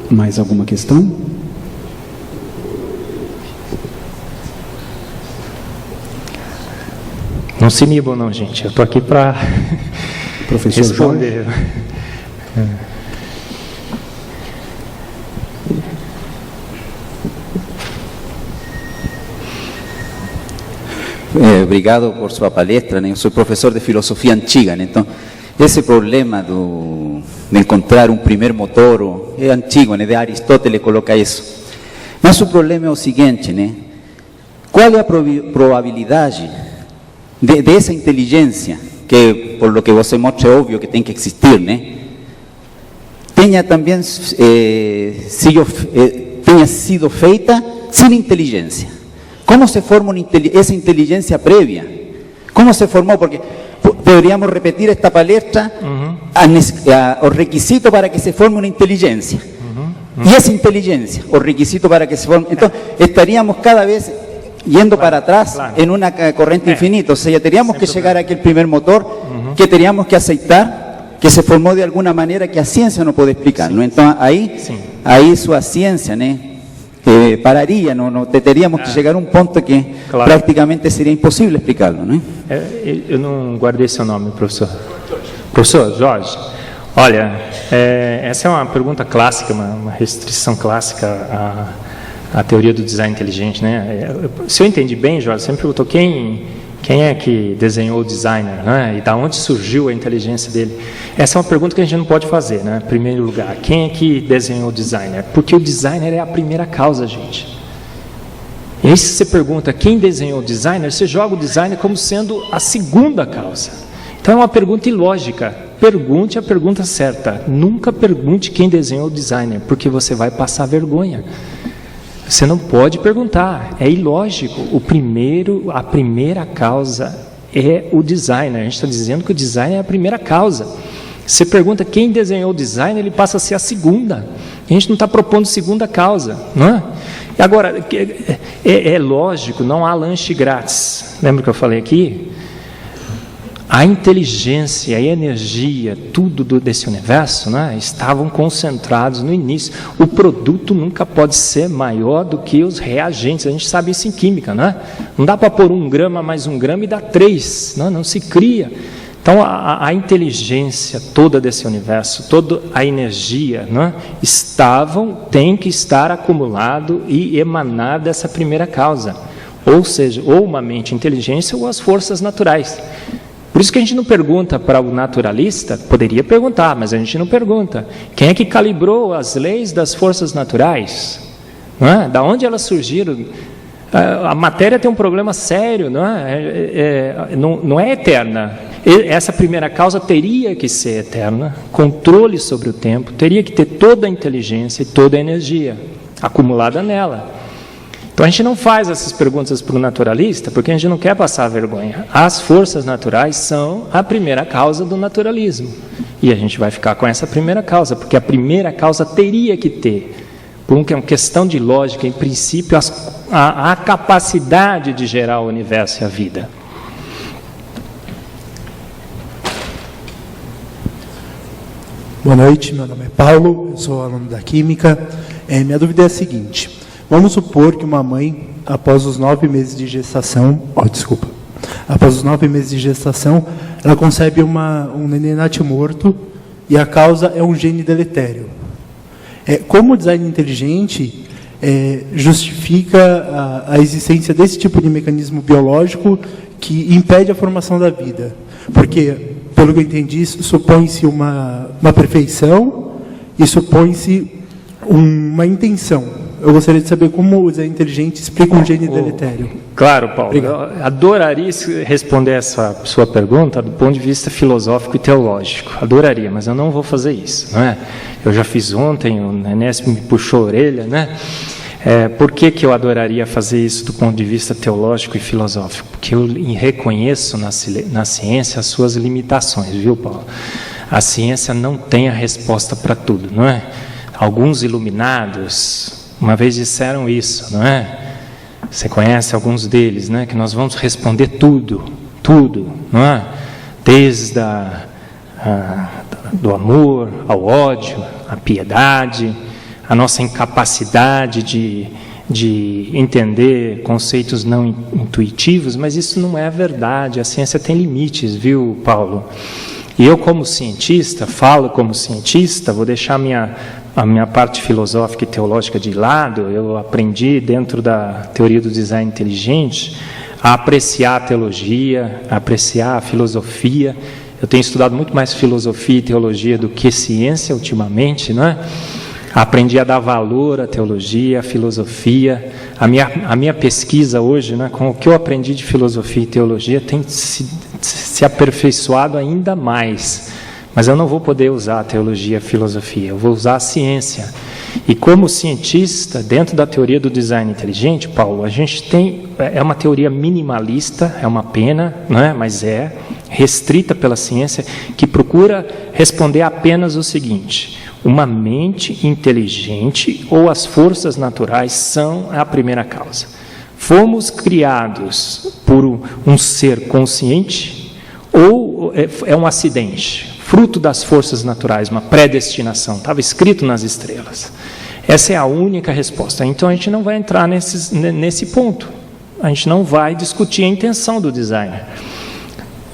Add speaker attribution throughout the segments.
Speaker 1: Mais alguma questão?
Speaker 2: Não se inibam não, gente. Eu estou aqui para responder.
Speaker 3: Obrigado por sua palestra, né? Eu sou professor de filosofia antiga, né? Então, esse problema de encontrar um primeiro motor é antigo, né? De Aristóteles coloca isso. Mas o problema é o seguinte, né? Qual é a probabilidade dessa inteligência, que por lo que você mostra é óbvio que tem que existir, né? Tenha também tenha sido feita sem inteligência. Como se forma essa inteligência prévia? Como se formou? Porque poderíamos repetir esta palestra, o requisito para que se forme uma inteligência. E essa inteligência, o requisito para que se forme... Então, estaríamos cada vez yendo para atrás em uma corrente infinita. Ou seja, teríamos que chegar àquele primeiro motor que teríamos que aceitar que se formou de alguma maneira que a ciência não pode explicar. Não? Então, aí sua ciência, né? Pararia, não teríamos que chegar a um ponto que praticamente seria impossível explicá-lo, não é?
Speaker 2: Eu não guardei seu nome, professor. Professor Jorge, olha, essa é uma pergunta clássica, uma restrição clássica à teoria do design inteligente, né? Se eu entendi bem, Jorge, você me perguntou quem é que desenhou o designer, né? E da onde surgiu a inteligência dele? Essa é uma pergunta que a gente não pode fazer, né? Em primeiro lugar, quem é que desenhou o designer? Porque o designer é a primeira causa, gente. E aí, se você pergunta quem desenhou o designer, você joga o designer como sendo a segunda causa. Então é uma pergunta ilógica. Pergunte a pergunta certa. Nunca pergunte quem desenhou o designer, porque você vai passar vergonha. Você não pode perguntar, é ilógico. A primeira causa é o designer. A gente está dizendo que o designer é a primeira causa. Você pergunta quem desenhou o designer, ele passa a ser a segunda. A gente não está propondo segunda causa, não é? E agora, é lógico, não há lanche grátis. Lembra que eu falei aqui? A inteligência, a energia, tudo desse universo, né, estavam concentrados no início. O produto nunca pode ser maior do que os reagentes. A gente sabe isso em química, né? Não dá para pôr 1 grama mais 1 grama e dar 3. Não se cria. Então, a inteligência toda desse universo, toda a energia, né, tem que estar acumulado e emanar dessa primeira causa. Ou seja, ou uma mente inteligente ou as forças naturais. Por isso que a gente não pergunta para o naturalista, poderia perguntar, mas a gente não pergunta. Quem é que calibrou as leis das forças naturais? Não é? Da onde elas surgiram? A matéria tem um problema sério, não é? Não é eterna. Essa primeira causa teria que ser eterna, controle sobre o tempo, teria que ter toda a inteligência e toda a energia acumulada nela. Então a gente não faz essas perguntas para o naturalista, porque a gente não quer passar vergonha. As forças naturais são a primeira causa do naturalismo. E a gente vai ficar com essa primeira causa, porque a primeira causa teria que ter, por uma questão de lógica, em princípio, a capacidade de gerar o universo e a vida.
Speaker 4: Boa noite, meu nome é Paulo, eu sou aluno da Química. Minha dúvida é a seguinte: vamos supor que uma mãe, após os 9 meses de gestação, após os 9 meses de gestação, ela concebe um neném natimorto e a causa é um gene deletério. Como o design inteligente justifica a existência desse tipo de mecanismo biológico que impede a formação da vida? Porque, pelo que eu entendi, supõe-se uma perfeição e supõe-se uma intenção. Eu gostaria de saber como o design inteligente explica um gene deletério.
Speaker 2: Claro, Paulo.
Speaker 4: Obrigado.
Speaker 2: Eu adoraria responder essa sua pergunta do ponto de vista filosófico e teológico. Adoraria, mas eu não vou fazer isso, não é? Eu já fiz ontem, o Enes me puxou a orelha, né? Por que eu adoraria fazer isso do ponto de vista teológico e filosófico? Porque eu reconheço na ciência as suas limitações, viu, Paulo? A ciência não tem a resposta para tudo, não é? Alguns iluminados uma vez disseram isso, não é? Você conhece alguns deles, né? Que nós vamos responder tudo, não é? Desde do amor ao ódio, à piedade, a nossa incapacidade de entender conceitos não intuitivos, mas isso não é verdade. A ciência tem limites, viu, Paulo? E eu, como cientista, falo como cientista, vou deixar a minha parte filosófica e teológica de lado. Eu aprendi, dentro da teoria do design inteligente, a apreciar a teologia, a apreciar a filosofia. Eu tenho estudado muito mais filosofia e teologia do que ciência ultimamente, não é? Aprendi a dar valor à teologia, à filosofia. A minha pesquisa hoje, né, com o que eu aprendi de filosofia e teologia, tem se aperfeiçoado ainda mais. Mas eu não vou poder usar a teologia e a filosofia, eu vou usar a ciência. E como cientista, dentro da teoria do design inteligente, Paulo, a gente é uma teoria minimalista, é uma pena, não é? Mas é restrita pela ciência, que procura responder apenas o seguinte: uma mente inteligente ou as forças naturais são a primeira causa. Fomos criados por um ser consciente ou é um acidente? Fruto das forças naturais, uma predestinação, estava escrito nas estrelas. Essa é a única resposta. Então a gente não vai entrar nesse ponto. A gente não vai discutir a intenção do designer.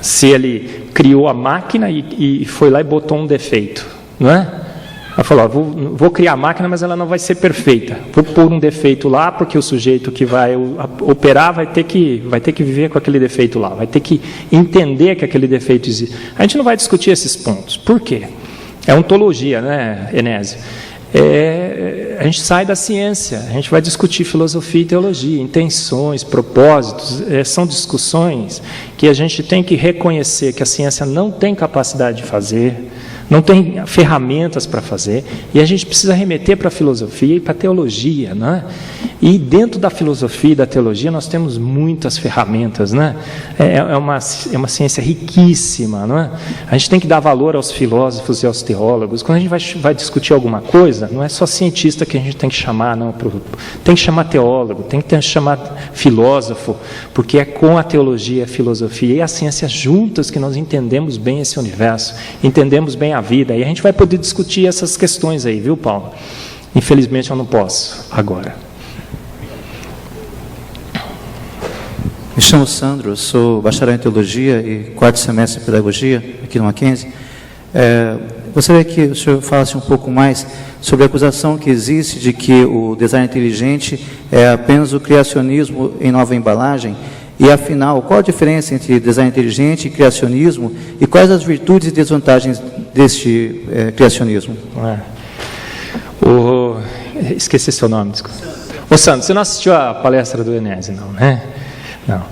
Speaker 2: Se ele criou a máquina e foi lá e botou um defeito, não é? Ela falou, vou criar a máquina, mas ela não vai ser perfeita. Vou pôr um defeito lá, porque o sujeito que vai operar vai ter que viver com aquele defeito lá, vai ter que entender que aquele defeito existe. A gente não vai discutir esses pontos. Por quê? É ontologia, né, Enésio? A gente sai da ciência, a gente vai discutir filosofia e teologia, intenções, propósitos. São discussões que a gente tem que reconhecer que a ciência não tem capacidade de fazer, não tem ferramentas para fazer, e a gente precisa remeter para a filosofia e para a teologia, não é? E dentro da filosofia e da teologia nós temos muitas ferramentas, né? É uma ciência riquíssima, não é? A gente tem que dar valor aos filósofos e aos teólogos. Quando a gente vai discutir alguma coisa, não é só cientista que a gente tem que chamar, não. Tem que chamar teólogo, tem que chamar filósofo, porque é com a teologia, a filosofia e a ciência juntas que nós entendemos bem esse universo, entendemos bem a vida, e a gente vai poder discutir essas questões aí, viu, Paulo? Infelizmente eu não posso agora.
Speaker 1: Me chamo Sandro, sou bacharel em Teologia e 4º semestre em Pedagogia, aqui no Mackenzie. Gostaria que o senhor falasse um pouco mais sobre a acusação que existe de que o design inteligente é apenas o criacionismo em nova embalagem. E, afinal, qual a diferença entre design inteligente e criacionismo, e quais as virtudes e desvantagens deste criacionismo?
Speaker 2: Esqueci seu nome, desculpa. Ô, Sandro, você não assistiu a palestra do Enésio, não, né? Não.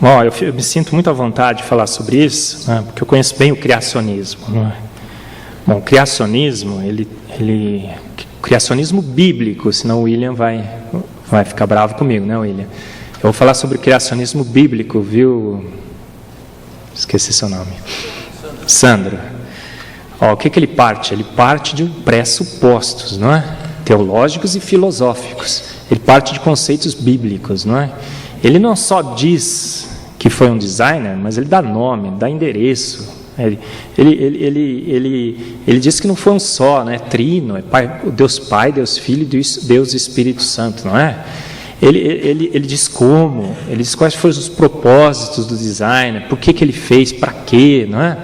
Speaker 2: Bom, eu me sinto muito à vontade de falar sobre isso, né, porque eu conheço bem o criacionismo. Não é? Bom, o criacionismo, criacionismo bíblico, senão o William vai ficar bravo comigo, né, William? Eu vou falar sobre o criacionismo bíblico, viu? Esqueci seu nome. Sandro. O que ele parte? Ele parte de pressupostos, não é? Teológicos e filosóficos. Ele parte de conceitos bíblicos, não é? Ele não só diz que foi um designer, mas ele dá nome, dá endereço. Ele diz que não foi um só, né? Trino, é Deus Pai, Deus Filho e Deus Espírito Santo, não é? Ele diz como, ele diz quais foram os propósitos do designer, por que ele fez, para quê, não é?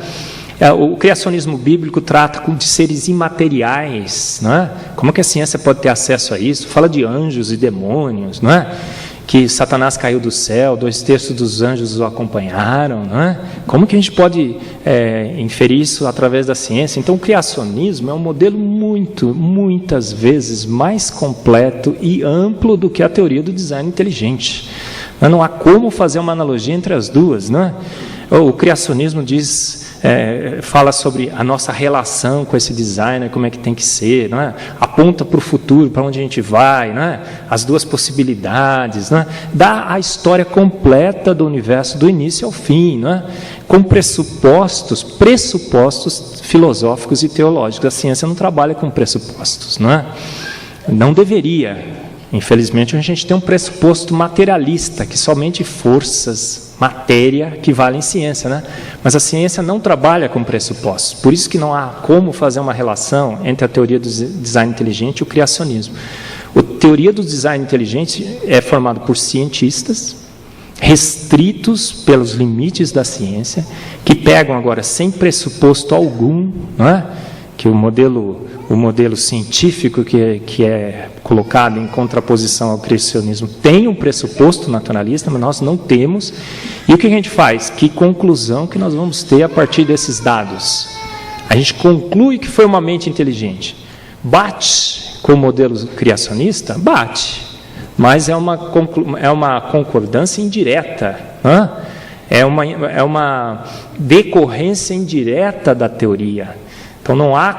Speaker 2: O criacionismo bíblico trata de seres imateriais, não é? Como que a ciência pode ter acesso a isso? Fala de anjos e demônios, não é? Que Satanás caiu do céu, 2/3 dos anjos o acompanharam, não é? Como que a gente pode inferir isso através da ciência? Então, o criacionismo é um modelo muitas vezes mais completo e amplo do que a teoria do design inteligente. Não há como fazer uma analogia entre as duas, não é? O criacionismo fala sobre a nossa relação com esse designer, como é que tem que ser, não é? Aponta para o futuro, para onde a gente vai, não é? As duas possibilidades, não é? Dá a história completa do universo, do início ao fim, não é? Com pressupostos filosóficos e teológicos. A ciência não trabalha com pressupostos, não é? Não deveria. Infelizmente, a gente tem um pressuposto materialista, que somente forças matéria que vale em ciência, né? Mas a ciência não trabalha com pressupostos. Por isso que não há como fazer uma relação entre a teoria do design inteligente e o criacionismo. A teoria do design inteligente é formada por cientistas restritos pelos limites da ciência, que pegam agora sem pressuposto algum, não é? Que o modelo científico que é colocado em contraposição ao criacionismo tem um pressuposto naturalista, mas nós não temos. E o que a gente faz? Que conclusão que nós vamos ter a partir desses dados? A gente conclui que foi uma mente inteligente. Bate com o modelo criacionista? Bate. Mas é uma concordância indireta. Né? É uma decorrência indireta da teoria. Então não há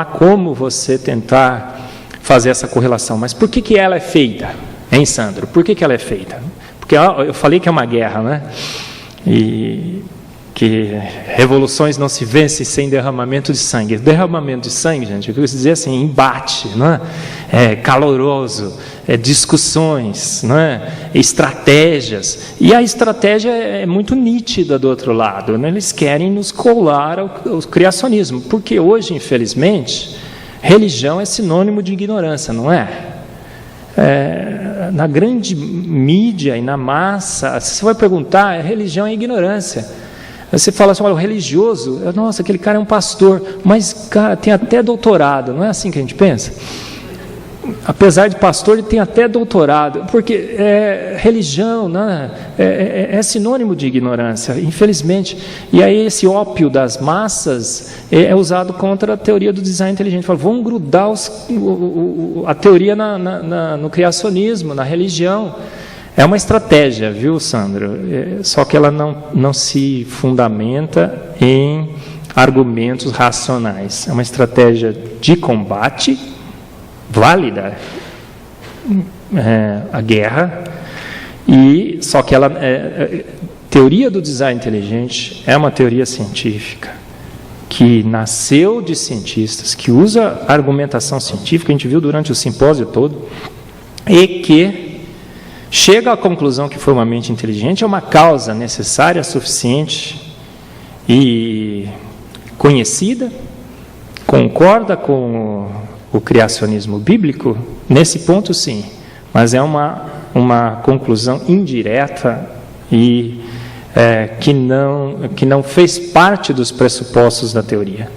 Speaker 2: como você tentar fazer essa correlação. Mas por que ela é feita, hein, Sandro? Por que ela é feita? Porque eu falei que é uma guerra, né? E que revoluções não se vencem sem derramamento de sangue. Derramamento de sangue, gente, eu quis dizer assim, embate, não é? Caloroso, discussões, não é? Estratégias. E a estratégia é muito nítida do outro lado, né? Eles querem nos colar ao criacionismo, porque hoje, infelizmente, religião é sinônimo de ignorância, não é? Na grande mídia e na massa, se você vai perguntar, religião é ignorância. Você fala assim, olha, o religioso, nossa, aquele cara é um pastor, mas cara, tem até doutorado, não é assim que a gente pensa? Apesar de pastor, ele tem até doutorado, porque religião, né, é sinônimo de ignorância, infelizmente. E aí esse ópio das massas é usado contra a teoria do design inteligente. Fala, vamos grudar a teoria no criacionismo, na religião. É uma estratégia, viu, Sandro? Só que ela não se fundamenta em argumentos racionais. É uma estratégia de combate, válida, a guerra, e só que ela, teoria do design inteligente é uma teoria científica que nasceu de cientistas, que usa argumentação científica, a gente viu durante o simpósio todo, e que chega à conclusão que foi uma mente inteligente é uma causa necessária, suficiente e conhecida, concorda com o criacionismo bíblico? Nesse ponto, sim, mas é uma conclusão indireta e que não fez parte dos pressupostos da teoria.